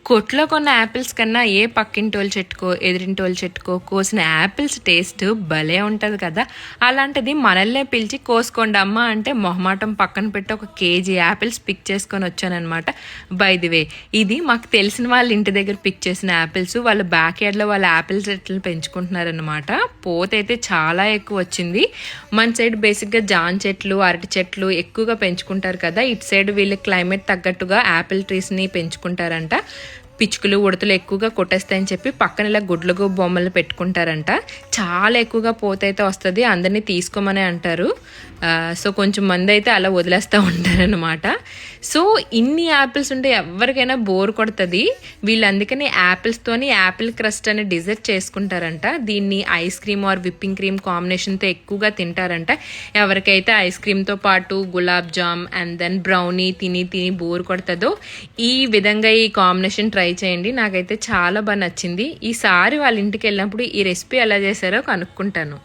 కొట్లో కొన్న యాపిల్స్ కన్నా ఏ పక్కింటోళ్ళ చెట్టుకో ఎదురింటోళ్ళ చెట్టుకో కోసిన యాపిల్స్ టేస్ట్ భలే ఉంటుంది కదా. అలాంటిది మనల్నే పిలిచి కోసుకోండి అమ్మ అంటే మొహమాటం పక్కన పెట్టి ఒక కేజీ యాపిల్స్ పిక్ చేసుకొని వచ్చానమాట. బై ది వే, ఇది మాకు తెలిసిన వాళ్ళ ఇంటి దగ్గర పిక్ చేసిన యాపిల్స్. వాళ్ళ బ్యాక్ యార్డ్లో వాళ్ళ యాపిల్ చెట్లు పెంచుకుంటున్నారనమాట. పోత అయితే చాలా ఎక్కువ వచ్చింది. మన సైడ్ బేసిక్గా జాన్ చెట్లు అరటి చెట్లు ఎక్కువగా పెంచుకుంటారు కదా. ఇటు సైడ్ వీళ్ళు క్లైమేట్ తగ్గట్టుగా యాపిల్ ట్రీస్ని పెంచుకుంటారంట. పిచ్చుకలు ఉడతలు ఎక్కువగా కొట్టేస్తాయని చెప్పి పక్కన ఇలా గుడ్లకు బొమ్మలు పెట్టుకుంటారంట. చాలా ఎక్కువగా పోతైతే వస్తుంది, అందరినీ తీసుకోమని అంటారు. సో కొంచెం మంది అయితే అలా వదిలేస్తూ ఉంటారనమాట. సో ఇన్ని యాపిల్స్ ఉంటే ఎవరికైనా బోర్ కొడుతుంది. వీళ్ళు అందుకని యాపిల్స్తోని యాపిల్ క్రస్ట్ అనే డిజర్ట్ చేసుకుంటారంట. దీన్ని ice cream or whipping cream కాంబినేషన్తో ఎక్కువగా తింటారంట. ఎవరికైతే ఐస్ క్రీమ్తో పాటు gulab jam and then brownie తిని బోర్ కొడుతుందో ఈ విధంగా ఈ కాంబినేషన్ ట్రై చేయండి. నాకైతే చాలా బాగా నచ్చింది. ఈసారి వాళ్ళ ఇంటికి వెళ్ళినప్పుడు ఈ రెసిపీ ఎలా చేశారో కనుక్కుంటాను.